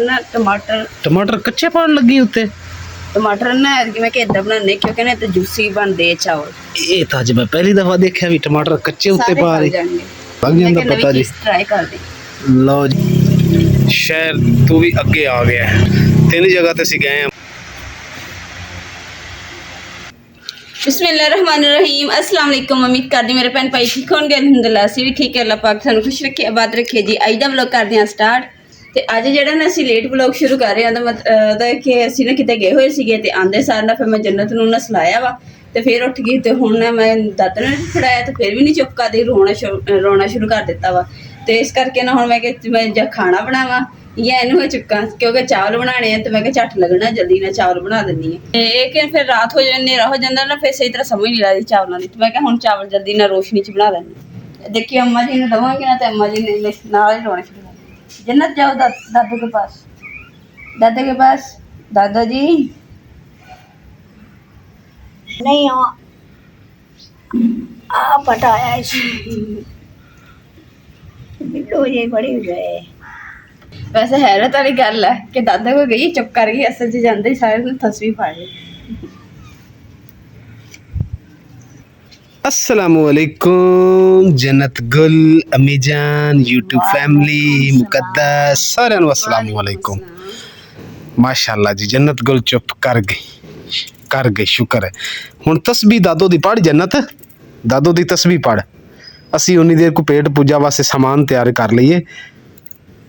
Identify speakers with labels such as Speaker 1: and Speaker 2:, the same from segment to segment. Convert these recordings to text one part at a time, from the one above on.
Speaker 1: ना टमाटर
Speaker 2: टमाटर कच्चे पान लगी उत्ते
Speaker 1: टमाटर ना मैं कि इदा बनाने क्योंकि ना तो जूसी बनते चावल
Speaker 2: ये तो अज मैं पहली दफा देखा भी टमाटर कच्चे उत्ते पा रहे लग जांदा पता जी
Speaker 1: ट्राई कर दे
Speaker 2: लो जी शहर तू भी अगे आ गया है तीन जगह ते सी गए हैं
Speaker 1: बिस्मिल्लाहिर्रहमानिर्रहीम अस्सलाम वालेकुम उम्मीद करदी मेरे भैन भाई ठीक होंगे अल्हम्दुलिल्लाह असी भी ठीक है अल्लाह पाक सानू खुश रखे आबाद रखे जी अज दा व्लॉग करदे हां स्टार्ट ते अज जेहड़ा ना असी लेट व्लॉग शुरू कर रहे हां मतलब कि असी ना किते गए होए सीगे ते आंदे सार ना फिर मैं जन्नत नूं नसलाया वा ते फिर उठ गई ते हुण मैं दादा ने फड़ाया ते फिर भी नहीं चुप करदी रोना शुरू कर दिता वा ते इस करके ना हुण मैं जा खाना बनावा या इनू मैं चुका क्योंकि चावल बनाने हैं तो मैं झट लगना जल्दी ना चावल बना देनी है एक फिर रात हो जाए नेरा हो जाता ना फिर सही तरह समझ नहीं लगती चावलों की तो मैं हुण चावल जल्दी ना रोशनी च बना देनी देखिए अम्मा जी ने दवांगे ना तो अम्मा जी ने नाल ही रोना शुरू कर जन्नत जाओ दादू के पास दादा जी
Speaker 3: नहीं आ पटाया बिल्लो ये बड़ी हो गए
Speaker 1: वैसे हैरत वाली गल है कि दादा को गई चुप कर गई असल च जाते ही सारे तस्वीर फाड़ ली
Speaker 2: अस्सलामुअलैकुम जन्नत गुल अम्मी जान यूट्यूब फैमिली मुकद्दस सारे नु अस्सलामुअलैकुम माशाअल्लाह जी जन्नत गुल चुप कर गई शुक्र है हुण तस्बीह दादो दी पढ़ जन्नत दादो दी तस्बीह पढ़ असी उन्नी देर को पेट पूजा वास्ते सामान तैयार कर लईए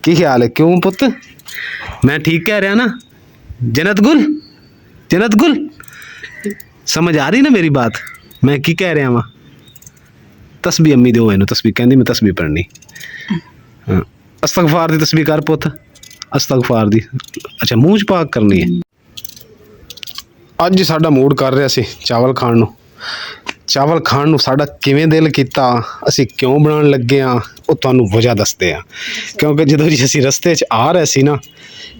Speaker 2: की ख्याल है क्यों पुत मैं ठीक कह रहा ना जन्नत गुल समझ आ रही ना मेरी बात मैं की कह रहा वहाँ तस्बीह अम्मी दो इनू तस्बीह कहंदी मैं तस्बीह पढ़नी हाँ अस्तगफार दी तस्बीह कर पुत अस्तगफार दी अच्छा मूँह च पाक करनी है अज साडा मूड कर रहा सी चावल खाण नूं साडा किवें दिल कीता असी क्यों बनाउण लगे हाँ वो तुहानूं वजह दसदे आ क्योंकि जदों जी असी रस्ते च आ रहे सी ना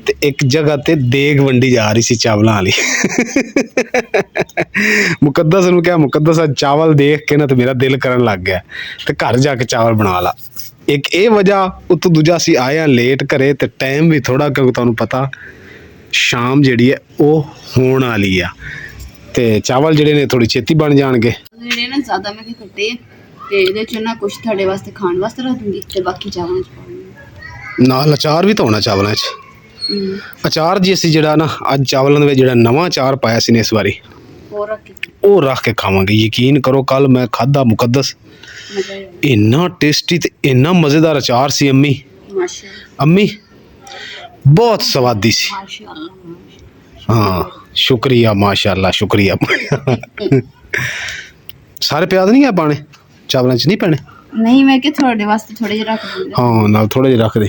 Speaker 2: ते एक जगह ते देग वंडी जा रही सी चावलों वाली मुकद्दस नूं क्या मुकद्दस चावल देख के ना तो मेरा दिल करन लग गया ते घर जाके चावल बना ला एक ये वजह उतों दूजा असी आए हाँ लेट घरे ते टाइम भी थोड़ा क्योंकि तुहानूं पता शाम जिहड़ी है वो होण वाली आ ते चावल जिहड़े ने थोड़ी छेती बन जाणगे
Speaker 1: ਜਿਹੜੇ ਨਾ ਜ਼ਿਆਦਾ ਮੈਂ ਕੱਟੇ ਤੇ ਇਹਦੇ ਚ ਨਾ ਕੁਝ ਤੁਹਾਡੇ ਵਾਸਤੇ ਖਾਣ ਵਾਸਤੇ ਰੱਖ ਦੂੰਗੀ ਤੇ ਬਾਕੀ ਚਾਵਲਾਂ ਚ ਪਾਉਂਗੀ
Speaker 2: ਨਾਲ ਅਚਾਰ ਵੀ ਤਾਂ ਹੋਣਾ ਚਾਵਲਾਂ 'ਚ ਅਚਾਰ ਜੀ ਅਸੀਂ ਜਿਹੜਾ ਨਾ ਅੱਜ ਚਾਵਲਾਂ ਦੇ ਵਿੱਚ ਜਿਹੜਾ ਨਵਾਂ ਅਚਾਰ ਪਾਇਆ ਸੀ ਨੇ ਇਸ ਵਾਰੀ ਉਹ ਰੱਖ ਕੇ ਖਾਵਾਂਗੇ ਯਕੀਨ ਕਰੋ ਕੱਲ ਮੈਂ ਖਾਦਾ ਮੁਕੱਦਸ ਇੰਨਾ ਟੇਸਟੀ ਤੇ ਇੰਨਾ ਮਜ਼ੇਦਾਰ ਅਚਾਰ ਸੀ ਅੰਮੀ ਮਾਸ਼ਾਅੱਲਾ ਅੰਮੀ ਬਹੁਤ ਸਵਾਦੀ ਸੀ ਮਾਸ਼ਾਅੱਲਾ ਹਾਂ शुक्रिया माशाअल्लाह शुक्रिया सारे प्याज नहीं है पाने चावलों च नहीं पैने
Speaker 1: नहीं मैं कि थोड़े वास्ते थोड़े जिहा रख दूंगी
Speaker 2: हाँ नाल थोड़े जिहा रख दे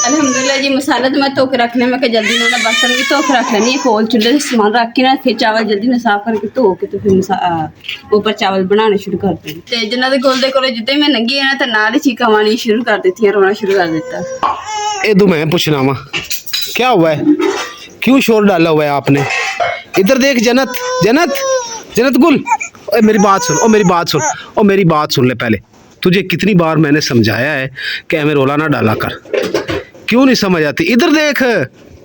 Speaker 1: अल्हम्दुलिल्लाह जी मसाला तो मैं धो के रखने मैं जल्दी ना बर्तन भी धो के रख लेनी कोल चूल्हे से सामान रख के ना फिर चावल जल्दी ना साफ करके धो के तो फिर ऊपर चावल बनाने शुरू कर दें ते जिन्हां दे गोल दे कोले जिद्दां मैं लंघी है ना तो नाल ही चीकां मारनी शुरू कर दी रोना शुरू कर दिता
Speaker 2: इदू मैं पूछना वा क्या हुआ है क्यों शोर डाला हुआ है आपने इधर देख जन्नत गुल मेरी बात सुन मेरी बात सुन ले पहले तुझे कितनी बार मैंने समझाया है कि हमें रोला ना डाला कर क्यों नहीं समझ आती इधर देख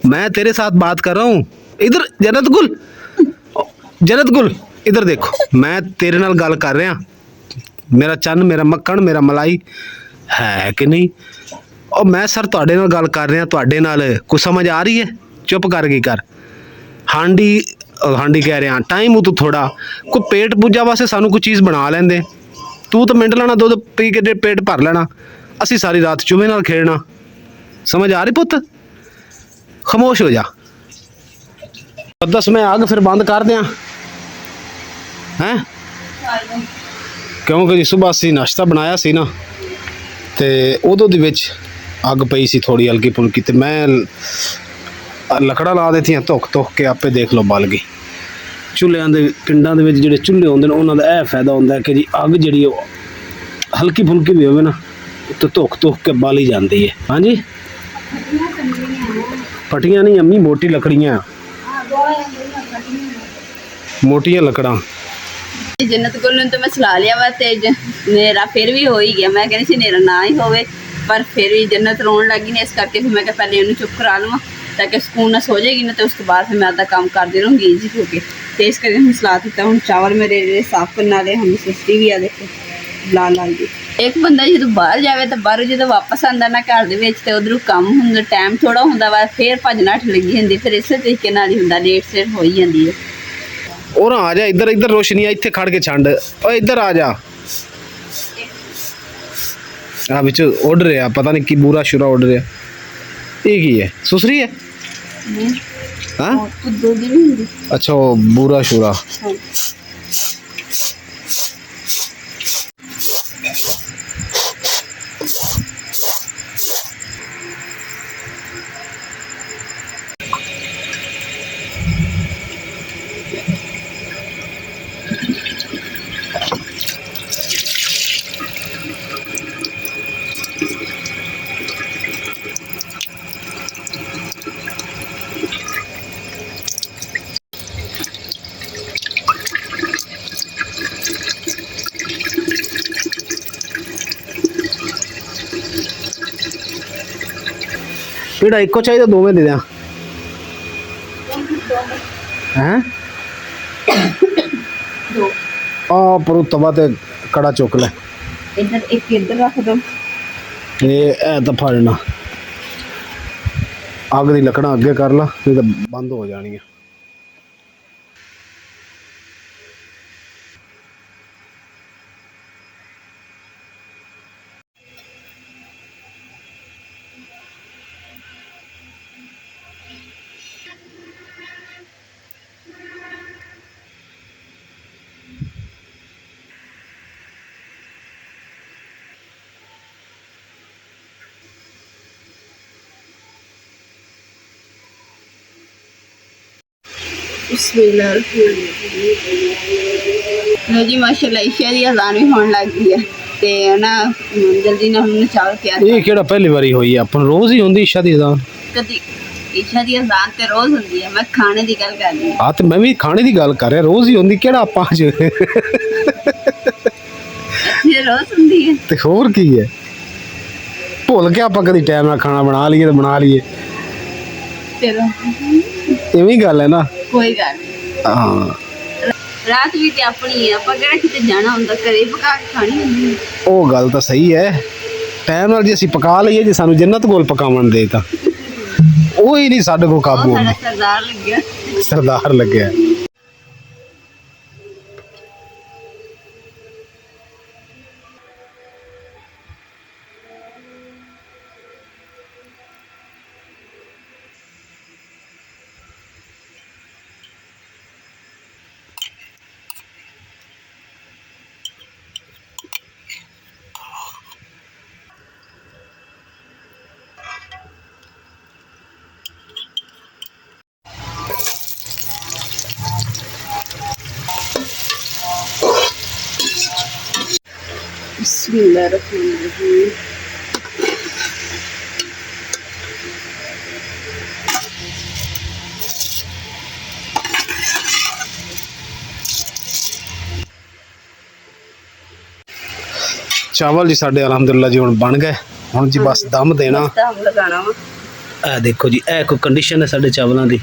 Speaker 2: मैं तेरे साथ बात कर रहा हूँ इधर जन्नत गुल इधर देखो मैं तेरे नाल गल कर रहा मेरा चन्न मेरा मक्खन मेरा मलाई है कि नहीं और मैं सर तुहाडे नाल गल कर रहा तुहाडे नाल कुछ समझ आ रही है चुप कर गई कर हांडी कह रहा टाइम तू थोड़ा कोई पेट पूजा वास्ते सानू कोई चीज़ बना लेंदे तू तो मिंट लाना दुध पी के पेट भर लेना असी सारी रात चूहे नाल खेलना समझ आ रही पुत खामोश हो जा दस मैं आग फिर बंद कर दिया हैं क्योंकि सुबह असी नाश्ता बनाया सी ना ते उदों दे विच अग पई सी थोड़ी हल्की फुल्की ते मैं लकड़ा ला देतियां धुख के आपे देख लो बल गई चूल्हियां दे पिंडां दे विच जिहड़े चूल्हे होंदे ने उन्हां दा यह फायदा होंदा है कि जी अग जिहड़ी हल्की फुल्की भी होवे ना तो धुख के बल ही जाती है हाँ जी फटियां नहीं अम्मी मोटी लकड़ियां मोटियां लकड़ा
Speaker 1: जन्नत गुल तो मैं सला लिया वा ते नेरा फिर भी हो ही गया मैं कहनी सी नेरा ना ही होवे ਪਰ ਫਿਰ ਵੀ ਜੰਨਤ ਰੋਣ ਲੱਗੀ ਨੇ, ਇਸ ਕਰਕੇ ਫਿਰ ਮੈਂ ਕਿਹਾ ਪਹਿਲੇ ਉਹਨੂੰ ਚੁੱਪ ਕਰਾ ਲਵਾਂ ਤਾਂ ਕਿ ਸਕੂਨ ਨਾਲ ਸੋ ਜਾਏਗੀ ਨਾ, ਤੇ ਉਸ ਤੋਂ ਬਾਅਦ ਫਿਰ ਮੈਂ ਆਪਦਾ ਕੰਮ ਕਰਦੀ ਰਹੂੰਗੀ ਈਜ਼ੀ ਹੋ ਕੇ। ਤੇ ਇਸ ਕਰਕੇ ਹੁਣ ਸਲਾਹ ਦਿੱਤਾ। ਹੁਣ ਚਾਵਲ ਮੇਰੇ ਜਿਹੜੇ ਸਾਫ਼ ਕਰਨ ਵਾਲੇ, ਹੁਣ ਸਿਸਟੀ ਵੀ ਆ ਦੇਖੋ ਲਾਲ ਲਾਲ ਦੀ। ਇੱਕ ਬੰਦਾ ਜਦੋਂ ਬਾਹਰ ਜਾਵੇ ਤਾਂ ਬਾਹਰੋਂ ਜਦੋਂ ਵਾਪਸ ਆਉਂਦਾ ਨਾ ਘਰ ਦੇ ਵਿੱਚ, ਤੇ ਉਧਰੋਂ ਕੰਮ ਹੁੰਦਾ, ਟਾਈਮ ਥੋੜਾ ਹੁੰਦਾ ਵਾ, ਫਿਰ ਭੱਜ ਨੱਠ ਲੱਗੀ ਹੁੰਦੀ, ਫਿਰ ਇਸੇ ਤਰੀਕੇ ਨਾਲ ਹੀ ਹੁੰਦਾ, ਲੇਟ ਸੇਟ ਹੋ ਹੀ ਜਾਂਦੀ ਹੈ।
Speaker 2: और आ जा इधर, इधर रोशनी है, इत्थे खड़ के छंड, ओ इधर आ जा। आ विच उड़ रहा, पता नहीं की बूरा शुरा उड़ रहा, ये की है? सुसरी है? हाँ
Speaker 1: दो दिन ਹੁੰਦੀ।
Speaker 2: अच्छा वो बूरा शुरा। पीड़ा इको चाहिए दो में दे दिया हैं?
Speaker 1: ਦੋ
Speaker 2: आ पर तवा ते कड़ा चुक ले,
Speaker 1: ਇੱਧਰ ਇੱਕ ਇੱਧਰ ਰੱਖ ਦੋ।
Speaker 2: ये ऐ तो फड़ना अग दी लकड़ा अगे कर ला, नहीं तो बंद हो जानी है।
Speaker 1: ਲੋ ਜੀ ਮਾਸ਼ਾਅੱਲਾ ਇਸ਼ਾ ਦੀ ਅਜ਼ਾਨ ਵੀ ਹੋਣ ਲੱਗ ਗਈ ਹੈ, ਤੇ ਨਾ ਜਲਦੀ ਨਾਲ ਹੁਣ ਚਾਵਲ ਤਿਆਰ
Speaker 2: ये केड़ा पहली बारी हुई है? अपन रोज ही होंदी इशा दी अजान?
Speaker 1: ਕਦੀ ਇਸ਼ਾ ਦੀ ਅਜ਼ਾਨ ਤੇ ਰੋਜ਼ ਹੁੰਦੀ ਹੈ, ਮੈਂ ਖਾਣੇ ਦੀ ਗੱਲ ਕਰ ਰਹੀ ਹਾਂ।
Speaker 2: हाँ तो मैं भी खाने की गल कर रहा, रोज ही होंदी, केड़ा आपा अज
Speaker 1: ਇੱਥੇ ਰੋਜ਼ ਹੁੰਦੀ ਹੈ।
Speaker 2: ते होर की है? भुल के आप कभी टाइम ना खाना बना लिए तो बना लिए,
Speaker 1: ਚਲੋ
Speaker 2: इवें गल है ना।
Speaker 1: ਕੋਈ ਗੱਲ ਨਹੀਂ,
Speaker 2: हाँ
Speaker 1: ਰਾਤ ਵੀ ਤੇ ਆਪਣੀ ਹੈ, ਆਪਾਂ ਕਿਹੜਾ ਕਿਤੇ ਜਾਣਾ ਹੁੰਦਾ, ਘਰੇ ਪਕਾ ਕੇ ਖਾਣੀ ਹੁੰਦੀ ਹੈ।
Speaker 2: वो गल तो सही है, टाइम नाल जे असीं पका लईए, जे सानू जन्नत कोल पकावन दे तां ਉਹ ਹੀ ਨਹੀਂ ਸਾਡੇ ਕੋਲ ਕਾਬੂ
Speaker 1: ਉਹ ਸਾਡਾ
Speaker 2: ਹੁੰਦੀ।
Speaker 1: ਸਰਦਾਰ ਲੱਗਿਆ।
Speaker 2: ਸਰਦਾਰ ਲੱਗਿਆ।
Speaker 1: बिस्मिल्लाहिर्रहमानिर्रहीम।
Speaker 2: चावल जी साढ़े अलहमदुलिल्लाह जी हुण बन गए, हुण जी बस दम देना।
Speaker 1: दम लगाना वा।
Speaker 2: ए देखो जी, ए कोई कंडीशन है साढ़े चावलों की।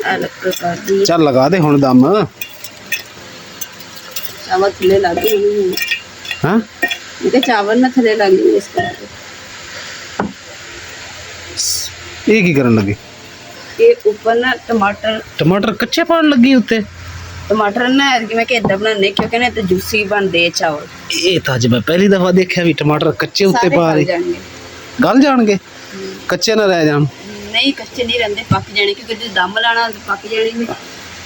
Speaker 1: अलग प्रकार दी
Speaker 2: चल लगा दे हुण दम।
Speaker 1: चावल थले लग गए।
Speaker 2: हाँ
Speaker 1: ये चावल ना थले लग गए इस करके।
Speaker 2: ये की करन लगी?
Speaker 1: ये ऊपर ना टमाटर
Speaker 2: टमाटर कच्चे पान लगी उत्ते?
Speaker 1: टमाटर ना कि मैं इदा बनाने क्योंकि ना तो जूसी बनते चावल।
Speaker 2: ये तो अज मैं पहली दफा देखा भी टमाटर कच्चे उत्ते
Speaker 1: सारे
Speaker 2: पा
Speaker 1: गल
Speaker 2: रहे।
Speaker 1: जाएंगे।
Speaker 2: गल जाणगे, कच्चे ना रह जान।
Speaker 1: नहीं कच्चे नहीं रहते, पक जाने क्योंकि जो दम लाना तो पक जाने।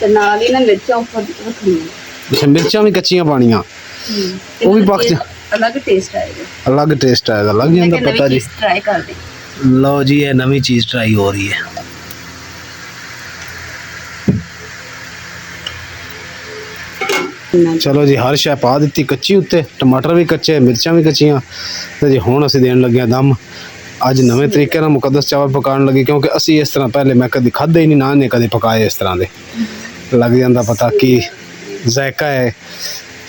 Speaker 1: ते नाल ही ना मिर्चा ऊपर रखनी।
Speaker 2: अच्छा मिर्चा भी कच्चियां पानियां, वो भी पक जा।
Speaker 1: अलग टेस्ट आएगा,
Speaker 2: अलग टेस्ट आएगा, लग जाता पता जी।
Speaker 1: ट्राई कर दे।
Speaker 2: लो जी ये नवी चीज ट्राई हो रही है। चलो जी हर शै पा दी कच्ची उत्ते, टमाटर भी कच्चे, मिर्चा भी कच्चियां। तो जी हुण असीं देण लगे दम। अज नवे तरीके नाल मुकद्दस चावल पकाउण लगे, क्योंकि असीं इस तरह पहले मैं कभी खाधे ही नहीं, ना ने कभी पकाए इस तरह दे। लग जाता पता कि जायका है।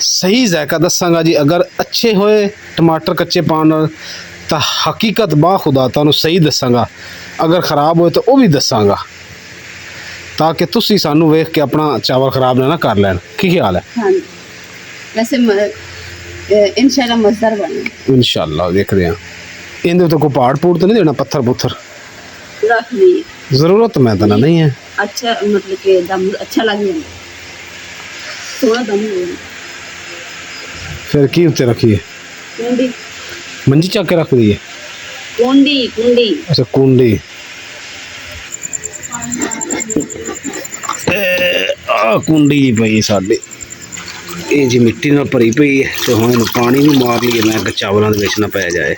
Speaker 2: सही जायका दसांगा जी, अगर अच्छे होए टमाटर कच्चे पान नाल ਤਾਂ ਹਕੀਕਤ ਬਾ ਖੁਦਾ ਤੁਹਾਨੂੰ ਸਹੀ ਦੱਸਾਂਗਾ, ਅਗਰ ਖਰਾਬ ਹੋਏ ਤਾਂ ਉਹ ਵੀ ਦੱਸਾਂਗਾ, ਤਾਂ ਕਿ ਤੁਸੀਂ ਸਾਨੂੰ ਵੇਖ ਕੇ ਆਪਣਾ ਚਾਵਲ ਖਰਾਬ ਨਾ ਕਰ ਲੈਣ। ਕੀ ਖਿਆਲ ਹੈ?
Speaker 1: हाँ वैसे इंशाल्लाह मज़ेदार बने।
Speaker 2: ਇਨਸ਼ਾਅੱਲਾ ਦੇਖਦੇ ਹਾਂ। ਇਹਦੇ ਉੱਤੇ ਕੋਈ ਪਹਾੜ ਪੂੜ ਤਾਂ ਨਹੀਂ ਦੇਣਾ, ਪੱਥਰ ਪੁੱਥਰ?
Speaker 1: रख ली
Speaker 2: ਜ਼ਰੂਰਤ ਮੈਂ ਤਾਂ ਨਹੀਂ ਹੈ।
Speaker 1: अच्छा, मतलब कि दम अच्छा लग जाए, थोड़ा दम हो
Speaker 2: ਫਿਰ ਕੀ ਉੱਤੇ ਰੱਖੀਏ?
Speaker 1: कुंडी
Speaker 2: ਮੰਜੀ ਚੱਕ ਕੇ ਰੱਖ ਦਈਏ?
Speaker 1: कुंडी कुंडी
Speaker 2: ਅੱਛਾ ਕੁੰਡੀ। ਆ ਕੁੰਡੀ ਜੀ ਪਈ ਸਾਡੇ, ਇਹ ਜੀ ਮਿੱਟੀ ਨਾਲ ਭਰੀ ਪਈ ਹੈ, ਤੇ ਹੁਣ ਇਹਨੂੰ ਪਾਣੀ ਵੀ ਮਾਰ ਲਈਏ, ਮੈਂ ਕਿ ਚਾਵਲਾਂ ਦੇ ਵਿੱਚ ਨਾ ਪੈ ਜਾਏ।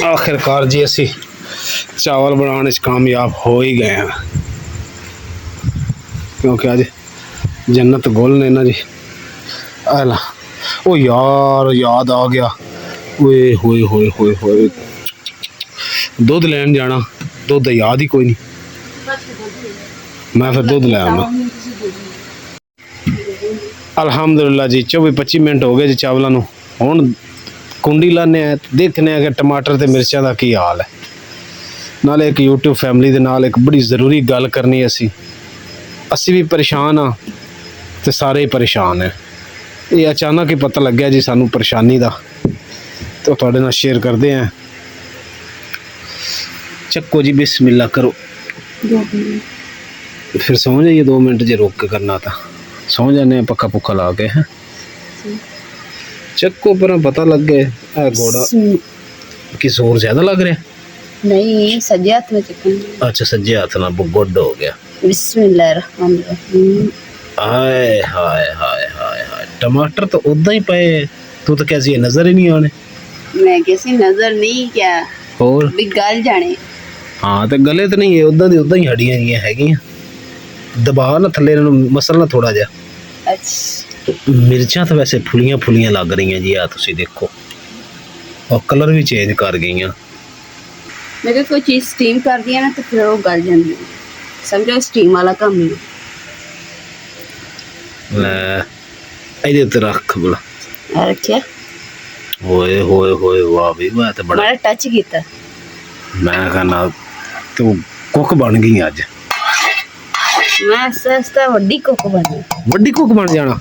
Speaker 2: ਆਖਿਰਕਾਰ ਜੀ ਅਸੀਂ ਚਾਵਲ ਬਣਾਉਣ ਵਿੱਚ ਕਾਮਯਾਬ ਹੋ ਹੀ ਗਏ ਹਾਂ, ਕਿਉਂਕਿ ਅੱਜ ਜੰਨਤ ਗੁੱਲ ਨੇ ਨਾ ਜੀ। ਆਲਾ ਉਹ ਯਾਰ ਯਾਦ ਆ ਗਿਆ, ਓਏ ਹੋਏ ਹੋਏ ਹੋਏ ਹੋਏ, ਦੁੱਧ ਲੈਣ ਜਾਣਾ, ਦੁੱਧ ਦਾ ਯਾਦ ਹੀ ਕੋਈ ਨਹੀਂ। ਮੈਂ ਫਿਰ ਦੁੱਧ ਲੈ ਆਵਾਂ। ਅਲਹਮਦੁਲਿਲਾ ਜੀ 24-25 ਮਿੰਟ ਹੋ ਗਏ ਜੀ ਚਾਵਲਾਂ ਨੂੰ। ਹੁਣ ਕੁੰਡੀ ਲਾਨੇ ਆ, ਦੇਖਨੇ ਆ ਕਿ ਟਮਾਟਰ ਤੇ ਮਿਰਚਾਂ ਦਾ ਕੀ ਹਾਲ ਹੈ। ਨਾਲੇ ਇੱਕ YouTube ਫੈਮਿਲੀ ਦੇ ਨਾਲ ਇੱਕ ਬੜੀ ਜ਼ਰੂਰੀ ਗੱਲ ਕਰਨੀ। ਅਸੀਂ ਵੀ ਪਰੇਸ਼ਾਨ ਆ ਤੇ ਸਾਰੇ ਹੀ ਪਰੇਸ਼ਾਨ ਹੈ। ਇਹ ਅਚਾਨਕ ਹੀ ਪਤਾ ਲੱਗਿਆ ਜੀ ਸਾਨੂੰ ਪਰੇਸ਼ਾਨੀ ਦਾ, ਤੇ ਤੁਹਾਡੇ ਨਾਲ ਸ਼ੇਅਰ ਕਰਦੇ ਆ। ਚੱਕੋ ਜੀ, ਬਿਸमिल्लाह करो। फिर सो जाइए 2 मिनट जे रोक के करना था, सो जाने पक्का पुक्का ला के हैं। ਚੱਕੋ पर पता लग गए है घोड़ा कि जोर ज्यादा लग रहा है।
Speaker 1: नहीं, सज्जे हाथ में चिकन।
Speaker 2: अच्छा सज्जे हाथ ना गुड हो गया।
Speaker 1: बिस्मिल्लाहिर्रहमानिर्रहीम।
Speaker 2: हाय हाय हाय हाय हाय, टमाटर तो उदा ही पे, तू तो कैसी नजर ही नहीं आने।
Speaker 1: मैं कैसी नजर नहीं क्या
Speaker 2: और
Speaker 1: भी गल जाने।
Speaker 2: हाँ तो गले तो नहीं है, उदा दी उदा ही हड्डियां जियां हैगियां, दबा ना थल्ले इन्हां नूं मसल ना थोड़ा जिहा।
Speaker 1: अच्छा,
Speaker 2: मिर्चां तो वैसे फुलियां फुलियां लग रही जी, आ तुसीं देखो, और कलर भी चेंज कर गई।
Speaker 1: मैं कहा कोई चीज स्टीम कर दिया ना तो फिर वो गल जाती है, समझो स्टीम वाला काम नहीं।
Speaker 2: ਇਹਦੇ ਉੱਤੇ ਰੱਖ ਬਲਾ।
Speaker 1: रखिया
Speaker 2: ਹੋਏ ਹੋਏ ਹੋਏ, ਵਾਹ ਵੀ ਵਾਹ, ਤੇ ਬੜਾ
Speaker 1: बड़ा टच किया।
Speaker 2: ਮੈਂ ਕਹਿੰਦਾ ਤੂੰ ਕੁੱਕ ਬਣ ਗਈ ਅੱਜ।
Speaker 1: मैं आस्ता वड्डी कुक बनी।
Speaker 2: ਵੱਡੀ ਕੁੱਕ ਬਣ ਜਾਣਾ।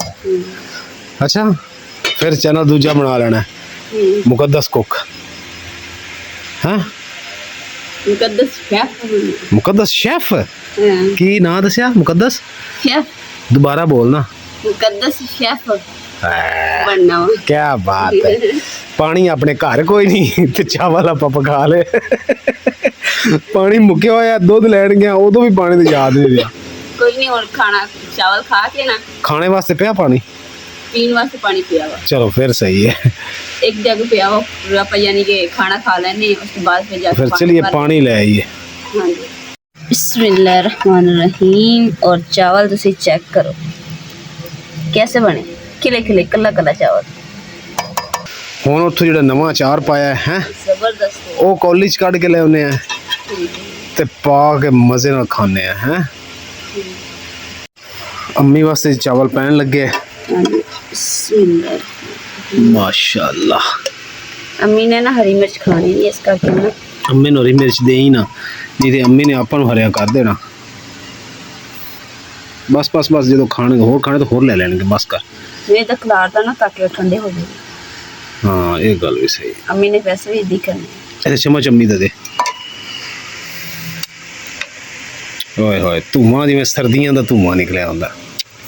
Speaker 2: ਅੱਛਾ, ਫਿਰ ਚੈਨਲ ਦੂਜਾ ਬਣਾ ਲੈਣਾ, ਮੁਕੱਦਸ ਕੁੱਕ। ਹਾਂ,
Speaker 1: मुकद्दस शेफ बनी।
Speaker 2: ਮੁਕੱਦਸ ਸ਼ੈਫ।
Speaker 1: हाँ,
Speaker 2: ਕੀ ਨਾਂ ਦੱਸਿਆ? ਮੁਕੱਦਸ।
Speaker 1: शेफ,
Speaker 2: ਦੁਬਾਰਾ ਬੋਲਣਾ।
Speaker 1: मुकद्दस शेफ बनना वा।
Speaker 2: ਕੀ ਬਾਤ ਹੈ। ਪਾਣੀ ਆਪਣੇ ਘਰ ਕੋਈ ਨਹੀਂ ਤੇ ਚਾਵਲ ਆਪਾਂ ਪਕਾ ਲਏ। ਪਾਣੀ ਮੁੱਕਿਆ ਹੋਇਆ, ਦੁੱਧ ਲੈਣ ਗਿਆ ਉਦੋਂ ਵੀ ਪਾਣੀ ਦੀ ਯਾਦ ਨਹੀਂ ਰਿਹਾ।
Speaker 1: कोई नहीं, और खाना चावल खा के ना
Speaker 2: ਖਾਣੇ ਵਾਸਤੇ ਪਿਆ ਪਾਣੀ,
Speaker 1: पीने वास्ते पानी पिया वा।
Speaker 2: ਚਲੋ ਫਿਰ ਸਹੀ ਹੈ।
Speaker 1: एक जग पिया वा पूरा पा, यानी कि खाना खा लेने उसके बाद फिर जाके
Speaker 2: ਫਿਰ ਚलिए पानी ले आइए।
Speaker 1: हाँ जी। बिस्मिल्लाहिर्रहमानिर्रहीम। और चावल तुसी चेक करो कैसे बने, खिले खिले कला कला चावल,
Speaker 2: ਹੁਣ ਉੱਥੋਂ ਜਿਹੜਾ ਨਵਾਂ ਅਚਾਰ ਪਾਇਆ ਹੈ
Speaker 1: जबरदस्त।
Speaker 2: ਉਹ ਕੌਲੀ 'ਚ ਕੱਢ ਕੇ ਲੈ ਆਉਂਦੇ ਆ ਤੇ ਪਾ ਕੇ ਮਜ਼ੇ ਨਾਲ ਖਾਂਦੇ ਆ। ਹੈ ਅੰਮੀ ਵਾਸਤੇ ਚਾਵਲ ਪੈਣ ਲੱਗੇ।
Speaker 1: हाँ जी, बिस्मिल्लाह।
Speaker 2: ਮਾਸ਼ਾਅੱਲਾ।
Speaker 1: अम्मी ने ना हरी मिर्च खानी नहीं, इस करके ना
Speaker 2: ਅੰਮੀ ਨੂੰ ਹਰੀ ਮਿਰਚ ਦੇ ਹੀ ਨਾ, ਨਹੀਂ ਤੇ ਅੰਮੀ ਨੇ ਆਪਾਂ ਨੂੰ ਹਰਿਆ ਕਰ ਦੇਣਾ। ਬਸ ਬਸ ਬਸ, ਜਦੋਂ ਖਾਣੇ ਹੋਰ ਖਾਣੇ ਤਾਂ ਹੋਰ ਲੈ ਲੈਣਗੇ, ਬਸ ਕਰ।
Speaker 1: मैं तो खिलाता ना ताकि ठंडे हो जाए।
Speaker 2: ਹਾਂ ਇਹ ਗੱਲ ਵੀ ਸਹੀ।
Speaker 1: अम्मी ने वैसे भी दी करनी।
Speaker 2: ਇਹਦੇ ਚਮਚ ਅੰਮੀ ਦਾ ਦੇ। ਓਏ ਹੋਏ, ਧੂਆਂ ਜਿਵੇਂ ਸਰਦੀਆਂ ਦਾ ਧੂਆਂ ਨਿਕਲਿਆ ਹੁੰਦਾ।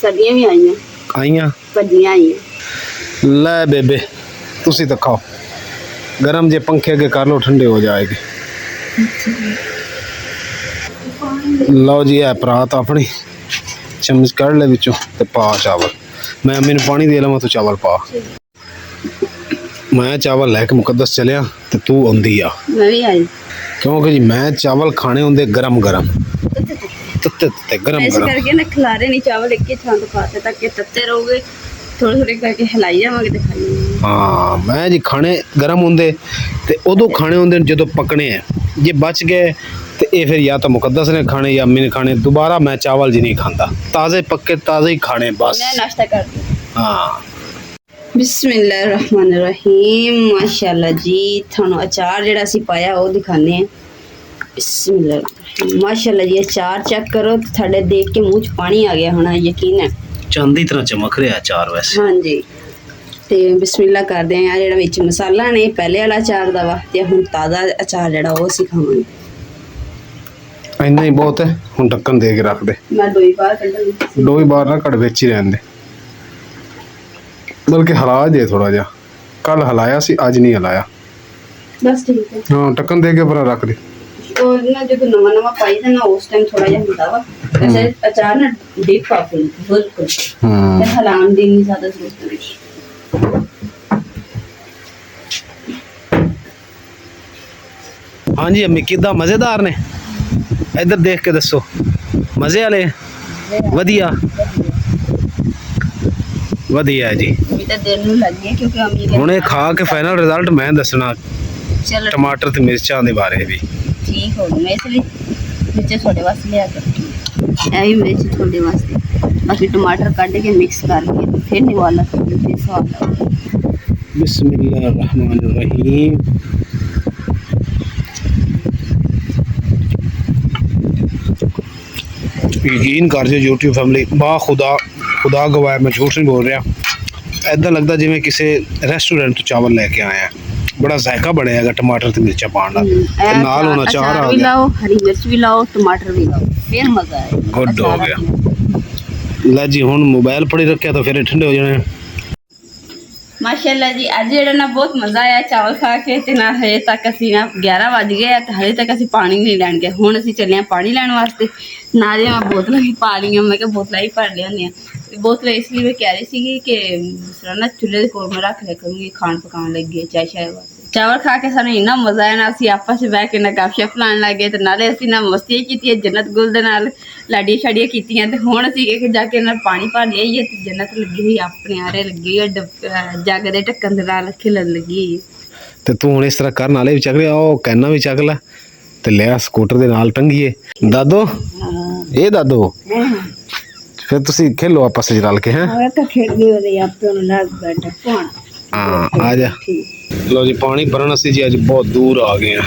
Speaker 1: सर्दियाँ भी आई हैं,
Speaker 2: ਆਈਆਂ
Speaker 1: भजियाँ आई हैं।
Speaker 2: ਲੈ ਬੇਬੇ, ਤੁਸੀਂ ਤਾਂ ਖਾਓ, ਗਰਮ ਜੇ ਪੰਖੇ ਅੱਗੇ ਕਰ ਲਓ, ਠੰਡੇ ਹੋ ਜਾਏਗੇ। ਲਓ ਜੀ, ਇਹ ਪਰਾਤ ਆਪਣੀ ਚਮਚ ਕੱਢ ਲੈ ਵਿੱਚੋਂ ਤੇ ਪਾ ਚਾਵਲ। ਮੈਂ ਅੰਮੀ ਨੂੰ ਪਾਣੀ ਦੇ ਲਵਾਂ, ਤੂੰ ਚਾਵਲ ਪਾ। ਮੈਂ ਚਾਵਲ ਲੈ ਕੇ ਮੁਕੱਦਸ ਚਲਿਆ ਤੇ ਤੂੰ ਆਉਂਦੀ ਆ,
Speaker 1: मैं भी आई।
Speaker 2: ਕਿਉਂਕਿ ਜੀ ਮੈਂ ਚਾਵਲ ਖਾਣੇ ਹੁੰਦੇ ਗਰਮ ਗਰਮ, ਤੱਤੇ ਤੱਤੇ ਗਰਮ
Speaker 1: ऐसे
Speaker 2: ਗਰਮ।
Speaker 1: करके ना खिलारे नहीं चावल एक ही थां तो खाते ताकि तत्ते रहोगे, थोड़े थोड़े करके हिलाई जावांगे ते खाई जावांगे।
Speaker 2: ਹਾਂ ਮੈਂ ਜੀ ਖਾਣੇ ਗਰਮ ਹੁੰਦੇ ਤੇ ਉਦੋਂ ਖਾਣੇ ਹੁੰਦੇ ਜਦੋਂ ਪਕਣੇ ਆ। ਜੇ ਬਚ ਗਏ ਤੇ ਇਹ ਫਿਰ ਜਾਂ ਤਾਂ ਮੁਕੱਦਸ ਨੇ ਖਾਣੇ ਜਾਂ ਅੰਮੀ ਨੇ ਖਾਣੇ। ਦੁਬਾਰਾ ਮੈਂ ਚਾਵਲ ਜੀ ਨਹੀਂ ਖਾਂਦਾ, ਤਾਜ਼ੇ ਪੱਕੇ ਤਾਜ਼ੇ ਹੀ ਖਾਣੇ ਬਸ।
Speaker 1: मैं नाश्ता कर दी।
Speaker 2: ਹਾਂ
Speaker 1: बिस्मिल्लाहिर्रहमानिर्रहीम माशाल्लाह जी थानू अचार जेड़ा सी पाया वो दिखाने हैं बिस्मिल्लाह माशाल्लाह जी अचार चेक करो तो थाड़े देख के मुंह च पानी आ गया होना यकीन है
Speaker 2: ਚਾਂਦੀ ਤਰ੍ਹਾਂ ਚਮਕ ਰਿਹਾ ਅਚਾਰ ਵੈਸੇ
Speaker 1: हाँ जी ਤੇ ਬਿਸਮਿਲ੍ਲਾ ਕਰਦੇ ਆਂ ਜਿਹੜਾ ਵਿੱਚ ਮਸਾਲਾ ਨੇ ਪਹਿਲੇ ਵਾਲਾ ਅਚਾਰ ਦਾ ਵਾ ਤੇ ਹੁਣ ਤਾਜ਼ਾ ਅਚਾਰ ਜਿਹੜਾ ਉਹ ਸਿਖਾਵਾਂਗੇ
Speaker 2: ਇੰਨਾ ਹੀ ਬਹੁਤ ਹੈ ਹੁਣ ਢੱਕਣ ਦੇ ਕੇ ਰੱਖ ਦੇ
Speaker 1: ਮੈਂ ਦੋਈ ਬਾਹਰ ਕੱਢਾਂਗੀ
Speaker 2: ਦੋ ਹੀ ਬਾਰ ਨਾ ਘੜ ਵਿੱਚ ਹੀ ਰਹਿਣ ਦੇ ਬਲਕਿ ਹਿਲਾ ਦੇ ਥੋੜਾ ਜਿਹਾ ਕੱਲ ਹਲਾਇਆ ਸੀ ਅੱਜ ਨਹੀਂ ਹਲਾਇਆ
Speaker 1: ਬਸ ਠੀਕ ਹੈ
Speaker 2: ਹਾਂ ਢੱਕਣ ਦੇ ਕੇ ਪਰਾਂ ਰੱਖ ਦੇ
Speaker 1: ਉਹ ਨਾ ਜਦੋਂ ਨਵਾਂ ਨਵਾਂ ਪਾਈ ਤਾਂ ਨਾ ਉਸ ਟਾਈਮ ਥੋੜਾ ਜਿਹਾ ਹੁੰਦਾ ਵਾ ਵੈਸੇ ਅਚਾਰ ਨਾ ਡੀਪ ਪਾ ਕੇ ਬਿਲਕੁਲ
Speaker 2: ਹਾਂ
Speaker 1: ਤੇ ਹਲਾਉਣ ਦੀ ਨਹੀਂ ਜ਼ਿਆਦਾ ਜ਼ਰੂਰਤ ਨਹੀਂ
Speaker 2: ਹਾਂਜੀ ਅੰਮੀ ਕਿੱਦਾਂ ਮਜ਼ੇਦਾਰ ਨੇ ਇੱਧਰ ਦੇਖ ਕੇ ਦੱਸੋ ਮਜ਼ੇ ਵਾਲੇ ਵਧੀਆ ਵਧੀਆ ਜੀ
Speaker 1: ਅभी तो देर नहीं लगी है क्योंकि हम ये
Speaker 2: ਹੁਣ ਇਹ ਖਾ ਕੇ ਫਾਈਨਲ ਰਿਜ਼ਲਟ ਮੈਂ ਦੱਸਣਾ
Speaker 1: चलो
Speaker 2: ਟਮਾਟਰ ਤੇ ਮਿਰਚਾਂ ਦੇ ਬਾਰੇ ਵੀ
Speaker 1: ठीक हो गया मैं इसलिए मिर्च थोड़े वास्ते लिया कर ये मिर्च थोड़े वास्ते बाकी टमाटर काट के मिक्स करके फिर निवाला फिर स्वाद
Speaker 2: बिस्मिल्लाहिर्रहमानिर्रहीम यकीन कर जो यूट्यूब फैमिली बा खुदा खुदा गवाह मैं झूठ नहीं बोल रहा ऐसा लगता जिमें किसी रेस्टोरेंट तो चावल लेके आया बड़ा जायका बढ़ेगा टमाटर ते मिर्चा पाना नाल होना चाह रहा
Speaker 1: भी लाओ हरी मिर्च भी लाओ टमाटर भी लाओ फिर मजा आए
Speaker 2: गुड हो गया ला जी हुन मोबाइल पड़ी रखा तो फिर ठंडे हो जाने
Speaker 1: माशाल्लाह जी आज जेड़ा ना बहुत मज़ा आया चावल खा के ते ना हजे तक असी ना 11 बज गए ते हजे तक असी पानी नहीं लैन गए हुण असी चले हैं पानी लैन वास्ते नाले मैं बोतलां भी पा ली मैं क्या बोतलां ही भर लिया बोतल इसलिए मैं कह रही थी कि ना चूल्हे के कोल मैं रख लिया करूँगी खान पकाने लगी चाय शाय वास्ते चावल खा के सानू इन्ना मज़ा आया ना असी आपस में बह के ना गपशप लान लग गए ते नाले असी ना मस्तियां कीतियां जन्नत गुल दे नाल लाडियां शाडियां कीतियां ते हुण असी जाके ना पानी भर लिया ते जन्नत लगी हुई अपने आरे लगी हुई जग दे ढक्कन दे नाल खिलन लगी
Speaker 2: ਤੇ ਤੂੰ ਹੁਣ ਇਸ ਤਰ੍ਹਾਂ ਕਰ ਨਾਲੇ ਵੀ ਚੱਕ ਲਿਆ ਉਹ ਕੈਨਾ ਵੀ ਚੱਕ ਲੈ ਤੇ ਲਿਆ ਸਕੂਟਰ ਦੇ ਨਾਲ ਟੰਗੀਏ ਦਾਦੋ ਇਹ ਦਾਦੋ ਫਿਰ ਤੁਸੀਂ ਖੇਲੋ ਆਪਸ ਵਿੱਚ ਰਲ ਕੇ ਹੈ
Speaker 3: और तो खेल गई वाले आप तो लग बैठा कौन
Speaker 2: ਹਾਂ ਆ ਜਾ ਲੋ ਜੀ ਪਾਣੀ ਭਰਨ ਅਸੀਂ ਜੀ ਅੱਜ ਬਹੁਤ ਦੂਰ ਆ ਗਏ ਆ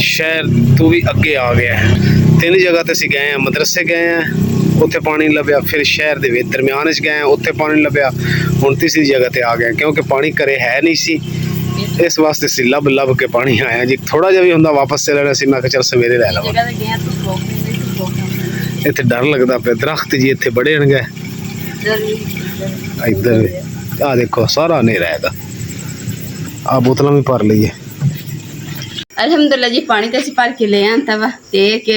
Speaker 2: ਸ਼ਹਿਰ ਤੋਂ ਵੀ ਅੱਗੇ ਆ ਗਏ ਆ ਤਿੰਨ ਜਗ੍ਹਾ ਤੇ ਅਸੀਂ ਗਏ ਆ ਮਦਰਸੇ ਗਏ ਆ ਉੱਥੇ ਪਾਣੀ ਨਹੀਂ ਲੱਭਿਆ ਫਿਰ ਸ਼ਹਿਰ ਦੇ ਵਿੱਚ ਦਰਮਿਆਨ ਵਿੱਚ ਗਏ ਆ ਉੱਥੇ ਪਾਣੀ ਨਹੀਂ ਲੱਭਿਆ ਹੁਣ ਤੀਸਰੀ ਜਗ੍ਹਾ ਤੇ ਆ ਗਏ ਕਿਉਂਕਿ ਪਾਣੀ ਘਰੇ ਹੈ ਨਹੀਂ ਸੀ ਇਸ ਵਾਸਤੇ ਅਸੀਂ ਲੱਭ ਕੇ ਪਾਣੀ ਆਇਆ ਜੀ ਥੋੜਾ ਜਿਹਾ ਵੀ ਹੁੰਦਾ ਵਾਪਸ ਚਲਣਾ ਸੀ ਮੈਂ ਕਿਹਾ ਚੱਲ ਸਵੇਰੇ ਲੈ ਲਵਾਂ
Speaker 1: जगह ते गया तो भूख नहीं
Speaker 2: ਇੱਥੇ ਡਰ ਲੱਗਦਾ ਪਿਆ ਦਰਖਤ ਜੀ ਇੱਥੇ ਬੜੇ ਹੋਣਗੇ ਇੱਧਰ ਆ ਦੇਖੋ ਸਾਰਾ ਹਨੇਰਾ ਹੈਗਾ ਆ ਬੋਤਲਾਂ ਵੀ ਭਰ ਲਈਏ
Speaker 1: अल्हम्दुलिल्लाह जी पानी तो असी भर के ले आंदा वा ते कि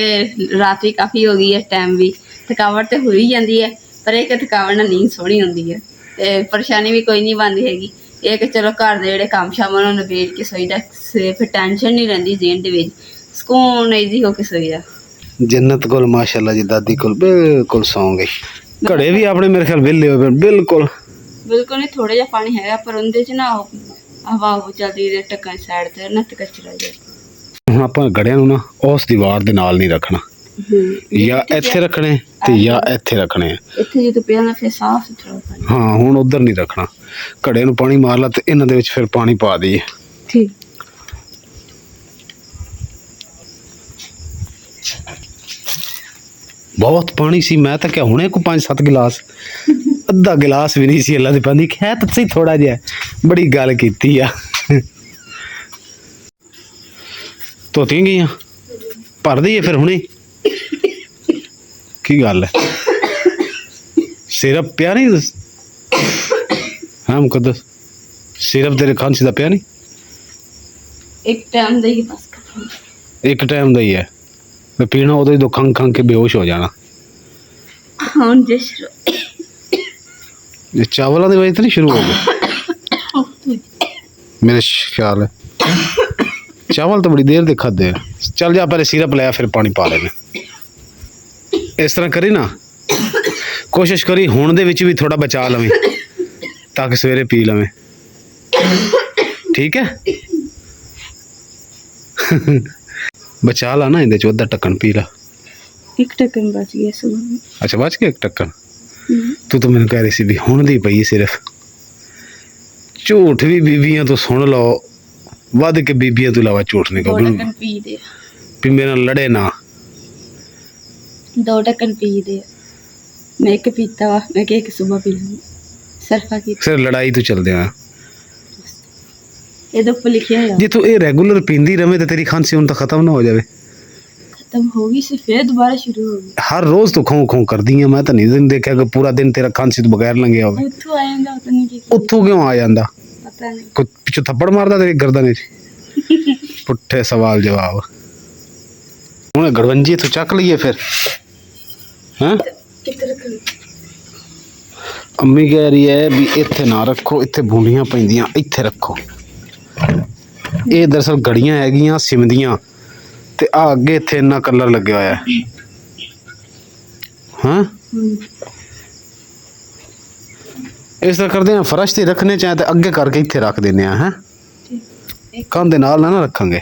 Speaker 1: रात भी काफ़ी हो गई है टाइम भी थकावट तो हो ही जाती है पर एक थकावट ना नींद सोहनी होंदी है ते परेशानी भी कोई नहीं बनती हैगी ये कि चलो घर दे जेह्ड़े कम्म शाम उन्होंने नबेड़ के सोई दा फिर टेंशन नहीं रहिंदी जेहन दे विच सुकून ईजी होके सोई दा
Speaker 2: जन्नत कोल माशाल्लाह जी दादी कोल बिल्कुल सौ गई घड़े भी अपने मेरे ख्याल विले हो बिल्कुल
Speaker 1: बिल्कुल नहीं थोड़ा जिहा पानी हैगा पर उंदे च ना हवा चलदी ते ढक्कन साइड ते ना ते कचरा जिहा
Speaker 2: ਹੁਣ ਆਪਾਂ ਘੜਿਆਂ ਨੂੰ ਨਾ ਉਸ ਦੀਵਾਰ ਦੇ ਨਾਲ ਨਹੀਂ ਰੱਖਣਾ ਜਾਂ ਇੱਥੇ ਰੱਖਣੇ ਤੇ ਜਾਂ ਇੱਥੇ ਰੱਖਣੇ ਆ
Speaker 1: ਇੱਥੇ ਜਦੋਂ ਪਿਆ ਨਾ ਫਿਰ ਸਾਫ਼ ਸੁਥਰਾ ਪਾਣੀ
Speaker 2: ਹਾਂ ਹੁਣ ਉਧਰ ਨਹੀਂ ਰੱਖਣਾ ਘੜੇ ਨੂੰ ਪਾਣੀ ਮਾਰ ਲਾ ਤੇ ਇਹਨਾਂ ਦੇ ਵਿੱਚ ਫਿਰ ਪਾਣੀ ਪਾ ਦਈਏ
Speaker 1: ਠੀਕ
Speaker 2: ਬਹੁਤ ਪਾਣੀ ਸੀ ਮੈਂ ਤਾਂ ਕਿਹਾ ਹੁਣੇ ਕੋ 5-7 ਗਿਲਾਸ ਅੱਧਾ ਗਿਲਾਸ ਵੀ ਨਹੀਂ ਸੀ ਅੱਲਾ ਦੇ ਪਾਣੀ ਖੈ ਤਾਂ ਸਹੀ ਥੋੜਾ ਜਿਹਾ ਬੜੀ ਗੱਲ ਕੀਤੀ ਆ ਧੋਤੀਆਂ ਗਈਆਂ ਭਰ ਦਈਏ ਫਿਰ ਹੁਣੇ ਕੀ ਗੱਲ ਹੈ ਸਿਰਪ ਪਿਆ ਨਹੀਂ ਹਾਂ ਮੁਕੱਦਸ ਸਿਰਪ ਤੇਰੇ ਖਾਂਸੀ ਦਾ ਪਿਆ ਨਹੀਂ
Speaker 1: ਇੱਕ ਟਾਈਮ ਦਾ ਹੀ ਬਸ
Speaker 2: ਇੱਕ ਟਾਈਮ ਦਾ ਹੀ ਹੈ ਮੈਂ ਪੀਣਾ ਉਦੋਂ ਹੀ ਦੋ ਖੰਗ ਕੇ ਬੇਹੋਸ਼ ਹੋ ਜਾਣਾ
Speaker 1: ਹੁਣ ਜੇ ਸ਼ੁਰੂ
Speaker 2: ਇਹ ਚਾਵਲਾਂ ਦੀ ਵਜ੍ਹਾ ਤੋਂ ਨਹੀਂ ਸ਼ੁਰੂ ਹੋ ਗਿਆ ਮੇਰੇ ਖਿਆਲ ਹੈ ਚਾਵਲ ਤਾਂ ਬੜੀ ਦੇਰ ਦੇ ਖਾਦੇ ਆ ਚੱਲ ਜਾ ਪਹਿਲੇ ਸਿਰਪ ਲਿਆ ਫਿਰ ਪਾਣੀ ਪਾ ਲੈਣਾ ਇਸ ਤਰ੍ਹਾਂ ਕਰੀ ਨਾ ਕੋਸ਼ਿਸ਼ ਕਰੀ ਹੁਣ ਦੇ ਵਿੱਚ ਵੀ ਥੋੜਾ ਬਚਾ ਲਵੇਂ ਤਾਂ ਕਿ ਸਵੇਰੇ ਪੀ ਲਵੇਂ ਠੀਕ ਹੈ ਬਚਾ ਲਾ ਨਾ ਇਹਦੇ ਚ ਅੱਧਾ ਢੱਕਣ ਪੀ ਲਾ
Speaker 1: ਇੱਕ ਢੱਕਣ ਬਚ ਗਿਆ ਸੁਣ
Speaker 2: ਅੱਛਾ ਬਚ ਗਿਆ ਇੱਕ ਢੱਕਣ ਤੂੰ ਤਾਂ ਮੈਨੂੰ ਕਹਿ ਰਹੀ ਸੀ ਵੀ ਹੁਣ ਦੀ ਪਈ ਸਿਰਫ ਝੂਠ ਵੀ ਬੀਬੀਆਂ ਤੋਂ ਸੁਣ ਲਓ, ਵੱਧ ਕੇ ਬੀਬੀਆਂ ਤੋਂ ਇਲਾਵਾ ਝੂਠ ਨਹੀਂ
Speaker 1: 2
Speaker 2: ਕਹੋ
Speaker 1: ਢੱਕਣ ਪੀ ਦੇ,
Speaker 2: ਵੀ ਮੇਰੇ ਨਾਲ ਲੜੇ ਨਾ।
Speaker 1: 2 ਢੱਕਣ ਪੀ ਦੇ। ਮੈਂ ਇੱਕ ਪੀਤਾ ਵਾ, ਮੈਂ ਕਿ ਇੱਕ ਸੁਬਹ ਪੀ ਲੂੰਗੀ। ਸਰਫਾ ਕੀ
Speaker 2: ਸਿਰ ਲੜਾਈ ਤੋਂ ਚੱਲਦੇ ਆ।
Speaker 1: ਇਹਦੇ ਉੱਪਰ ਲਿਖਿਆ ਹੋਇਆ
Speaker 2: ਜੇ ਤੂੰ ਇਹ ਰੈਗੂਲਰ ਪੀਂਦੀ ਰਵੇਂ ਤੇ ਤੇਰੀ ਖਾਂਸੀ ਹੁਣ ਤਾਂ ਖਤਮ ਨਾ ਹੋ ਜਾਵੇ।
Speaker 1: ਖਤਮ ਹੋ ਗਈ ਸੀ, ਫਿਰ ਦੁਬਾਰਾ ਸ਼ੁਰੂ ਹੋ ਗਈ।
Speaker 2: ਹਰ ਰੋਜ਼ ਤੂੰ ਖੋਂ ਖੋਂ ਕਰਦੀ ਆ, ਮੈਂ ਤਾਂ ਨਹੀਂ ਦਿਨ ਦੇਖਿਆ ਕਿ ਪੂਰਾ ਦਿਨ ਤੇਰਾ ਖਾਂਸੀ ਤੋਂ ਬਗੈਰ ਲੰਘਿਆ ਹੋਵੇ।
Speaker 1: ਉੱਥੋਂ ਆ ਜਾਂਦਾ, ਪਤਾ ਨਹੀਂ ਕੀ
Speaker 2: ਉੱਥੋਂ ਕਿਉਂ ਆ ਜਾਂਦਾ?
Speaker 1: ਪਤਾ ਨਹੀਂ।
Speaker 2: ਕੋਈ ਪਿੱਛੋਂ ਥੱਪੜ ਮਾਰਦਾ ਤੇਰੀ ਗਰਦਨ ਵਿੱਚ? ਪੁੱਠੇ ਸਵਾਲ ਜਵਾਬ। ਹੁਣ ਗੜਵੰਜੀ ਤੋਂ ਚੱਕ ਲਈਏ ਫਿਰ, ਹੈਂ?
Speaker 1: ਕਿੱਥੇ ਰੱਖਣੀ?
Speaker 2: ਅੰਮੀ ਕਹਿ ਰਹੀ ਹੈ ਵੀ ਇੱਥੇ ਨਾ ਰੱਖੋ, ਇੱਥੇ ਬੂੰਡੀਆਂ ਪੈਂਦੀਆਂ, ਇੱਥੇ ਰੱਖੋ। ਇਹ ਦਰਅਸਲ ਗੜੀਆਂ ਹੈਗੀਆਂ ਸਿਮ ਦੀਆਂ, ਤੇ ਆ ਅੱਗੇ ਇੱਥੇ ਇੰਨਾ ਕਲਰ ਲੱਗਿਆ ਹੋਇਆ ਹੈ। ਹਾਂ ਇਸ ਤਰ੍ਹਾਂ ਕਰਦੇ ਆ, ਫਰਸ਼ ਤੇ ਰੱਖਣੇ ਚਾਹੇ ਤੇ ਅੱਗੇ ਕਰਕੇ ਇੱਥੇ ਰੱਖ ਦਿੰਦੇ ਆ। ਹੈ ਕੰਨ ਦੇ ਨਾਲ ਨਾ ਰੱਖਾਂਗੇ,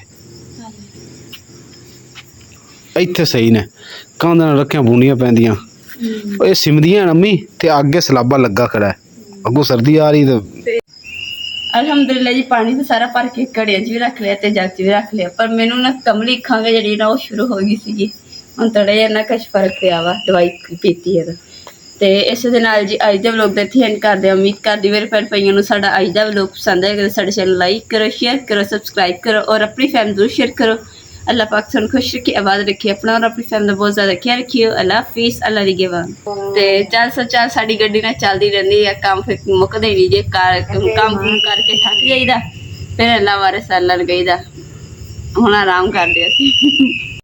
Speaker 2: ਇੱਥੇ ਸਹੀ ਨੇ। ਕੰਨ ਦੇ ਨਾਲ ਰੱਖਿਆ ਬੂੰਡੀਆਂ ਪੈਂਦੀਆਂ। ਇਹ ਸਿਮ ਦੀਆਂ ਅੰਮੀ, ਤੇ ਅੱਗੇ ਸਲਾਬਾ ਲੱਗਾ ਖੜਾ ਹੈ, ਅੱਗੋਂ ਸਰਦੀ ਆ ਰਹੀ ਤੇ
Speaker 1: ਅਲਹਮਦੁਲਿਲਾ ਜੀ। ਪਾਣੀ ਤਾਂ ਸਾਰਾ ਭਰ ਕੇ ਘੜਿਆਂ 'ਚ ਵੀ ਰੱਖ ਲਿਆ ਤੇ ਜੱਗ 'ਚ ਵੀ ਰੱਖ ਲਿਆ, ਪਰ ਮੈਨੂੰ ਨਾ ਕਮਲੀ ਖੰਘ ਜਿਹੜੀ ਨਾ ਉਹ ਸ਼ੁਰੂ ਹੋ ਗਈ ਸੀਗੀ। ਹੁਣ ਥੋੜ੍ਹਾ ਜਿਹਾ ਨਾ ਕੁਛ ਫਰਕ ਪਿਆ ਵਾ, ਦਵਾਈ ਪੀਤੀ ਹੈ। ਤੇ ਇਸ ਦੇ ਨਾਲ ਜੀ ਅੱਜ ਦਾ ਵਲੋਗ ਦਾ ਇੱਥੇ ਐਂਡ ਕਰਦੇ ਹਾਂ। ਉਮੀਦ ਕਰਦੀ ਮੇਰੇ ਭੈਣ ਭਾਈਆਂ ਨੂੰ ਸਾਡਾ ਅੱਜ ਦਾ ਵਲੋਗ ਪਸੰਦ ਆਏਗਾ। ਸਾਡੇ ਚੈਨਲ ਲਾਈਕ ਕਰੋ, ਸ਼ੇਅਰ ਕਰੋ, ਸਬਸਕ੍ਰਾਈਬ ਕਰੋ ਔਰ ਆਪਣੀ ਫੈਮਿਲੀ ਜ਼ਰੂਰ ਸ਼ੇਅਰ ਕਰੋ। अल्लाह पाक ਸਾਨੂੰ ਖੁਸ਼ ਰੱਖੇ, ਆਬਾਦ ਰੱਖੇ, ਆਪਣਾ ਔਰ ਆਪਣੀ ਫੈਮਿਲੀ ਦਾ ਬਹੁਤ ਜ਼ਿਆਦਾ ਖਿਆਲ ਰੱਖਿਓ। ਅੱਲਾ ਹਾਫਿਜ਼, ਅੱਲਾ ਨਿਗਹਿਬਾਨ। ਤੇ ਚੱਲ ਸਾਡੀ ਗੱਡੀ ਨਾਲ ਚੱਲਦੀ ਰਹਿੰਦੀ ਆ, ਕੰਮ ਫਿਰ ਮੁੱਕਦੇ ਨਹੀਂ ਜੇ। ਕੰਮ ਕਰਕੇ ਥੱਕ ਜਾਈਦਾ, ਫਿਰ ਅੱਲਾ ਵਾਰਿਸ ਅੱਲਾ ਨੂੰ ਕਹੀਦਾ ਹੁਣ ਆਰਾਮ ਕਰਦੇ ਅਸੀਂ।